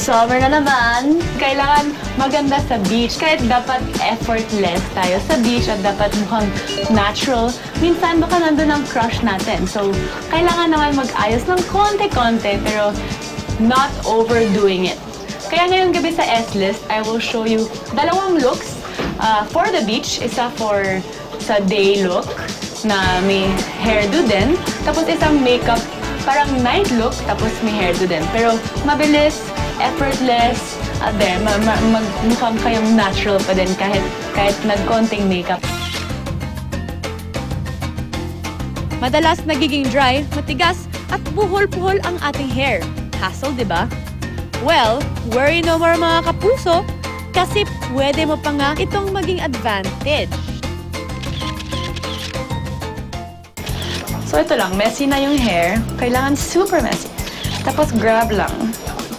Summer na naman. Kailangan maganda sa beach. Kahit dapat effortless tayo sa beach at dapat mukhang natural. Minsan baka nandun ang crush natin. So, kailangan naman mag-ayos ng konti-konti pero not overdoing it. Kaya ngayong gabi sa S-List, I will show you dalawang looks for the beach. Isa for sa day look na may hairdo din. Tapos isang makeup, parang night look, tapos may hairdo din. Pero mabilis, effortless, at there, mukhang kayong natural pa din kahit nagkonting makeup. Madalas nagiging dry, matigas, at buhol-puhol ang ating hair. Hassle, di ba? Well, worry no more mga kapuso, kasi pwede mo pa nga itong maging advantage. So ito lang, messy na yung hair. Kailangan super messy. Tapos grab lang.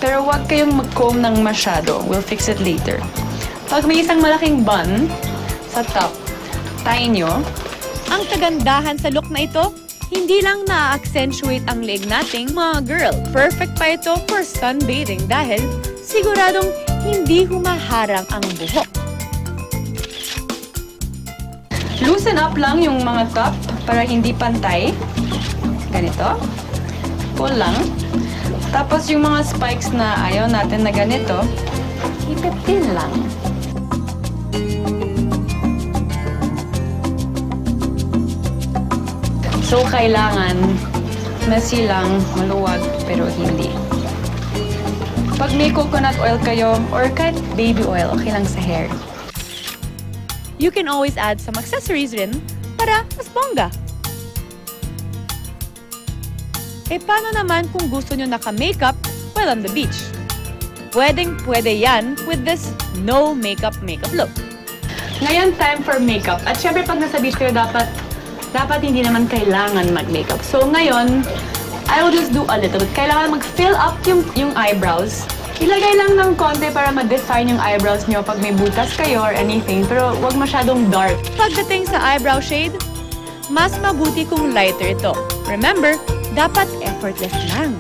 Pero huwag kayong mag-comb ng masyado. We'll fix it later. Pag may isang malaking bun sa top, tie nyo. Ang kagandahan sa look na ito, hindi lang na-accentuate ang leg nating mga girl. Perfect pa ito for sunbathing dahil siguradong hindi humaharang ang buhok. Loosen up lang yung mga top para hindi pantay. Ganito. Pull lang. Tapos yung mga spikes na ayaw natin na ganito, ipipin lang. So, kailangan messy lang, maluwag, pero hindi. Pag may coconut oil kayo, or kahit baby oil, okay lang sa hair. You can always add some accessories rin para mas bongga. Eh paano naman kung gusto nyo naka-makeup while on the beach? Pwedeng-pwede yan with this no makeup look. Ngayon, time for makeup. At syempre pag nasa beach kayo, dapat hindi naman kailangan mag-makeup. So ngayon, I will just do a little bit. Kailangan mag-fill up yung eyebrows. Ilagay lang ng konti para ma-define yung eyebrows nyo pag may butas kayo or anything, pero huwag masyadong dark. Pagdating sa eyebrow shade, mas mabuti kung lighter ito. Remember, dapat effortless lang.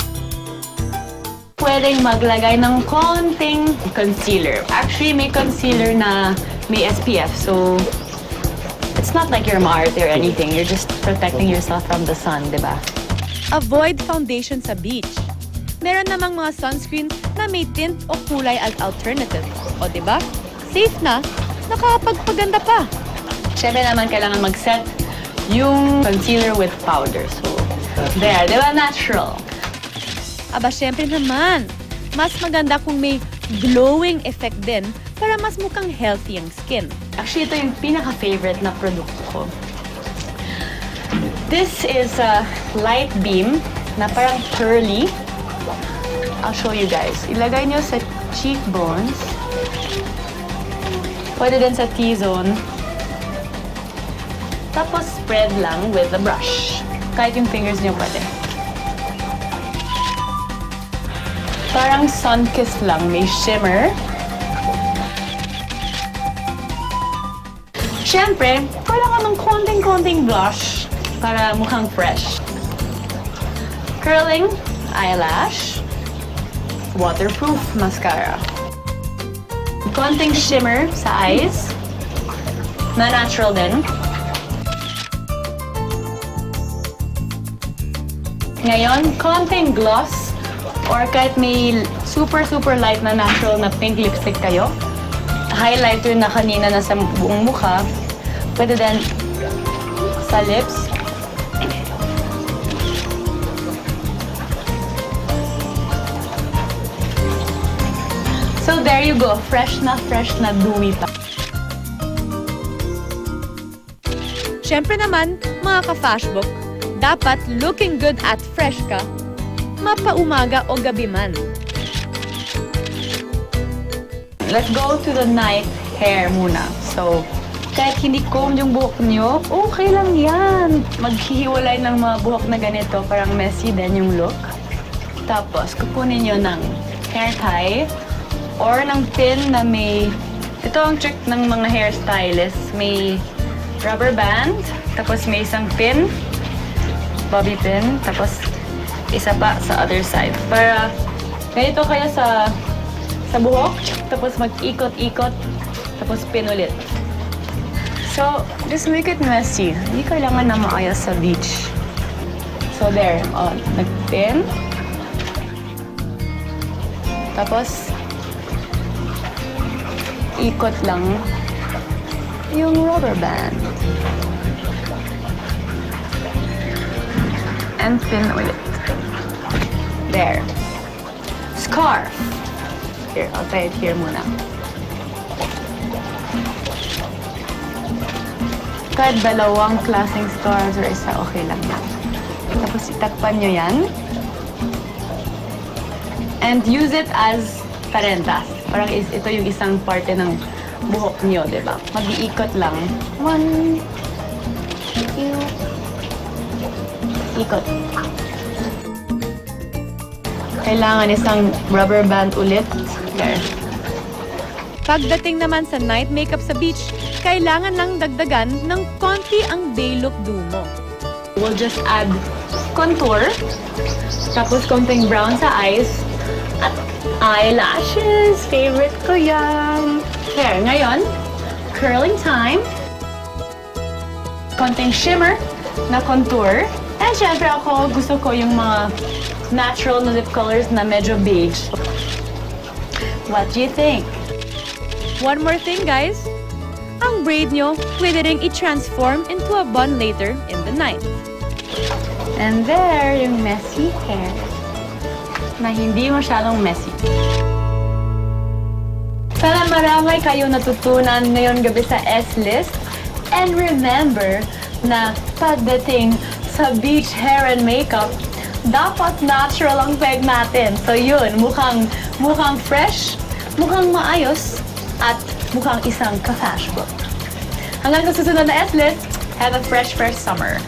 Pwedeng maglagay ng konting concealer. Actually, may concealer na may SPF, so it's not like you're marred or anything. You're just protecting yourself from the sun, diba? Avoid foundation sa beach. Meron namang mga sunscreen na may tint o kulay as alternative. O diba? Safe na, nakakapagpaganda pa. Siyempre naman kailangan mag-set yung concealer with powder. So, there, diba? Natural. Aba, siyempre naman, mas maganda kung may glowing effect din para mas mukhang healthy ang skin. Actually, ito yung pinaka-favorite na produkto ko. This is a light beam na parang curly. I'll show you guys. Ilagay nyo sa cheekbones. Pwede din sa T-zone. Tapos spread lang with the brush. Kahit yung fingers nyo pwede. Parang sun-kissed lang. May shimmer. Siyempre, kailangan ng konting-konting blush para mukhang fresh. Curling eyelash. Waterproof mascara. Konting shimmer sa eyes. Na natural din. Ngayon, konting gloss or kahit may super light na natural na pink lipstick kayo. Highlighter na kanina na sa buong mukha. Pwede din sa lips. So there you go, fresh na dewy pa. Siyempre naman, mga ka-fashbook, dapat looking good at fresh ka, mapaumaga o gabi man. Let's go to the night hair muna. So, kahit hindi comb yung buhok nyo, okay lang yan. Maghihiwalay ng mga buhok na ganito, parang messy din yung look. Tapos, kukunin nyo ng hair tie or ng pin na may... Ito ang trick ng mga hairstylists. May rubber band, tapos may isang pin, bobby pin, tapos isa pa sa other side. Para ganito kaya sa sa buhok, tapos mag-ikot-ikot, tapos pin ulit. So, just make it messy. Hindi kailangan na maayos sa beach. So, there. Oh, nag-pin. Tapos, ikot lang yung rubber band. And pin ulit. There. Scarf. Here, I'll tie it here muna. Kahit dalawang klaseng scarves or isa, okay lang yan. Tapos itakpan nyo yan. And use it as parentas. Parang ito yung isang parte ng buhok nyo, di ba? Mag-iikot lang. 1, 2, ikot. Kailangan isang rubber band ulit. There. Pagdating naman sa night makeup sa beach, kailangan lang dagdagan ng konti ang day look do mo. We'll just add contour, tapos konting brown sa eyes, at eyelashes. Favorite ko yan. There, ngayon, curling time. Konting shimmer na contour. And syempre ako, gusto ko yung mga natural na lip colors na medyo beige. What do you think? One more thing, guys. Ang braid nyo, pwede ring i-transform into a bun later in the night. And there, yung messy hair na hindi masyadong messy. Sana marami kayong natutunan ngayon gabi sa S-List. And remember na pagdating sa beach hair and makeup, dapat natural ang peg natin. So yun, mukhang fresh, mukhang maayos, at mukhang isang ka-fashionable. Hanggang sa susunod na S-List, have a fresh summer.